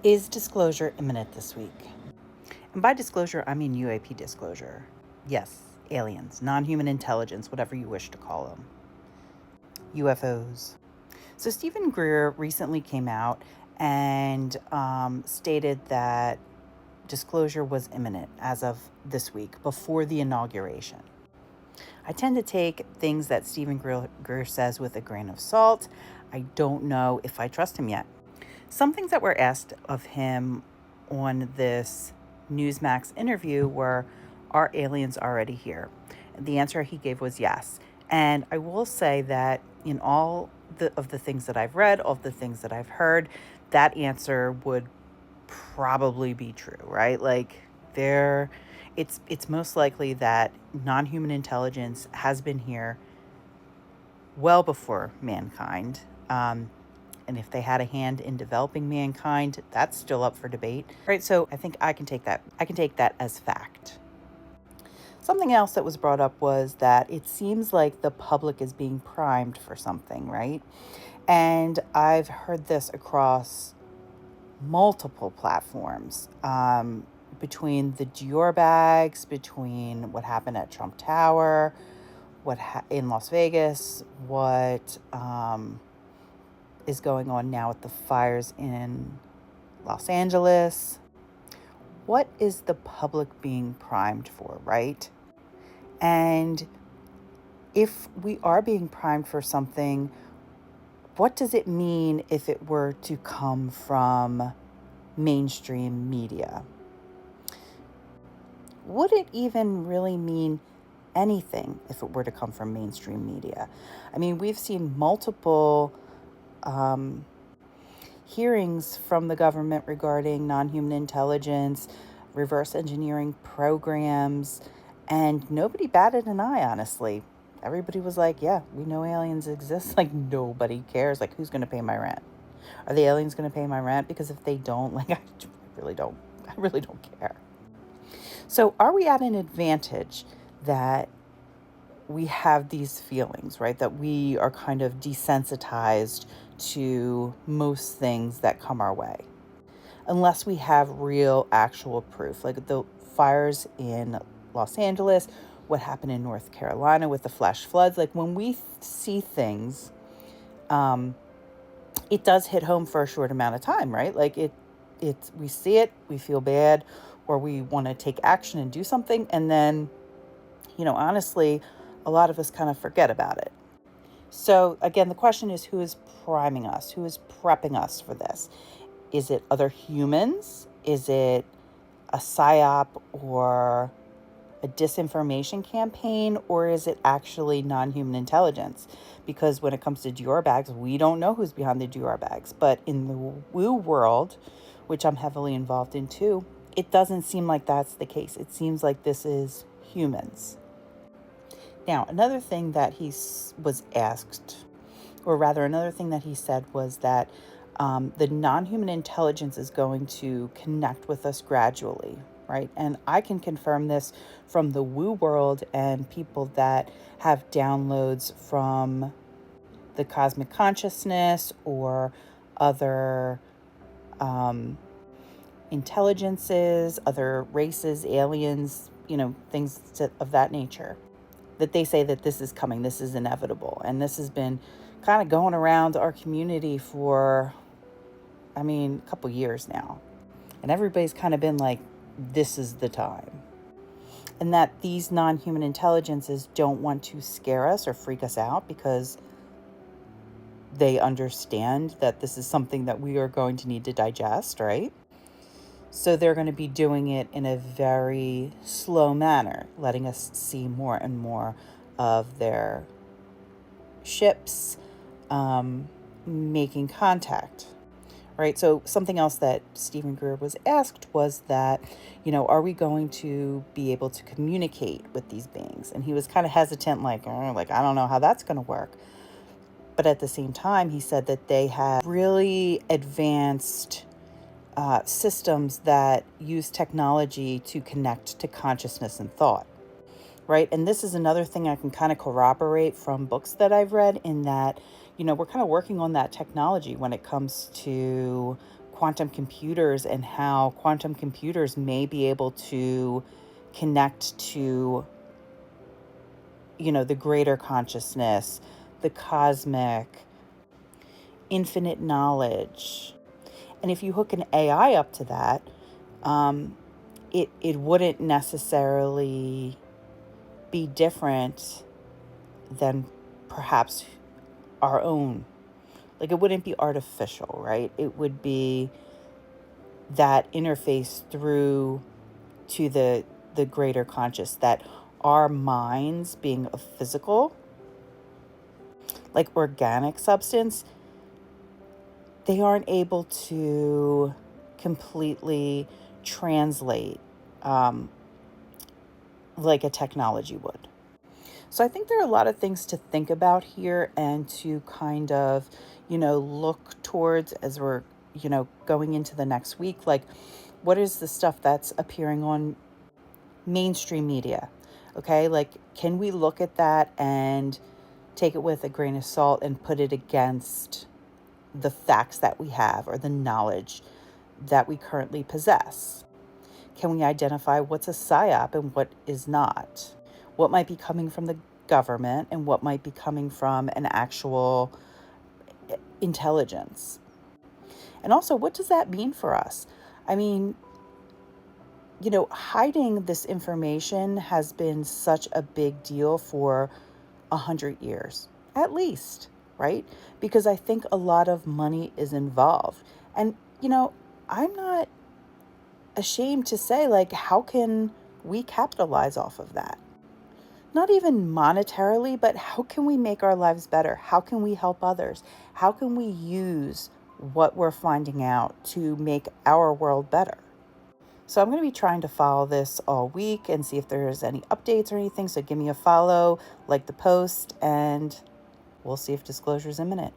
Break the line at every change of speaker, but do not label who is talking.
Is disclosure imminent this week? And by disclosure, I mean UAP disclosure. Yes, aliens, non-human intelligence, whatever you wish to call them. UFOs. So Stephen Greer recently came out and stated that disclosure was imminent as of this week, before the inauguration. I tend to take things that Stephen Greer says with a grain of salt. I don't know if I trust him yet. Some things that were asked of him on this Newsmax interview were, are aliens already here? The answer he gave was yes. And I will say that in all of the things that I've read, all of the things that I've heard, that answer would probably be true, right? Like it's most likely that non-human intelligence has been here well before mankind. And if they had a hand in developing mankind, that's still up for debate. Right? So I think I can take that as fact. Something else that was brought up was that it seems like the public is being primed for something, right? And I've heard this across multiple platforms, between the Dior bags, between what happened at Trump Tower, in Las Vegas, what is going on now with the fires in Los Angeles. What is the public being primed for, right? And if we are being primed for something, what does it mean if it were to come from mainstream media? Would it even really mean anything if it were to come from mainstream media? I mean, we've seen multiple hearings from the government regarding non-human intelligence, reverse engineering programs, and nobody batted an eye, honestly. Everybody was like, yeah, we know aliens exist. Like, nobody cares. Like, who's going to pay my rent? Are the aliens going to pay my rent? Because if they don't, like, I really don't care. So are we at an advantage that we have these feelings, right? That we are kind of desensitized to most things that come our way, unless we have real, actual proof, like the fires in Los Angeles, what happened in North Carolina with the flash floods. Like, when we see things, it does hit home for a short amount of time, right? Like we see it, we feel bad, or we want to take action and do something, and then, honestly, a lot of us kind of forget about it. So again, the question is, who is priming us? Who is prepping us for this? Is it other humans? Is it a psyop or a disinformation campaign? Or is it actually non-human intelligence? Because when it comes to Dior bags, we don't know who's behind the Dior bags. But in the woo world, which I'm heavily involved in too, it doesn't seem like that's the case. It seems like this is humans. Now, another thing that he was asked, or rather another thing that he said, was that the non-human intelligence is going to connect with us gradually, right? And I can confirm this from the woo world and people that have downloads from the cosmic consciousness or other intelligences, other races, aliens, things of that nature, that they say that this is coming, this is inevitable. And this has been kind of going around our community for, a couple years now. And everybody's kind of been like, this is the time. And that these non-human intelligences don't want to scare us or freak us out, because they understand that this is something that we are going to need to digest, right? So they're going to be doing it in a very slow manner, letting us see more and more of their ships making contact, right? So something else that Stephen Greer was asked was that, are we going to be able to communicate with these beings? And he was kind of hesitant, like I don't know how that's going to work. But at the same time, he said that they have really advanced systems that use technology to connect to consciousness and thought, right? And this is another thing I can kind of corroborate from books that I've read, in that, we're kind of working on that technology when it comes to quantum computers and how quantum computers may be able to connect to, the greater consciousness, the cosmic, infinite knowledge. And if you hook an AI up to that, it wouldn't necessarily be different than perhaps our own. Like, it wouldn't be artificial, right? It would be that interface through to the greater conscious, that our minds being a physical, like organic substance, they aren't able to completely translate like a technology would. So I think there are a lot of things to think about here and to kind of, look towards as we're, going into the next week. Like, what is the stuff that's appearing on mainstream media? Okay, like, can we look at that and take it with a grain of salt and put it against the facts that we have or the knowledge that we currently possess? Can we identify what's a psyop and what is not? What might be coming from the government and what might be coming from an actual intelligence? And also, what does that mean for us? I mean, hiding this information has been such a big deal for 100 years, at least, right? Because I think a lot of money is involved. And, I'm not ashamed to say, like, how can we capitalize off of that? Not even monetarily, but how can we make our lives better? How can we help others? How can we use what we're finding out to make our world better? So I'm going to be trying to follow this all week and see if there's any updates or anything. So give me a follow, like the post, and we'll see if disclosure is imminent.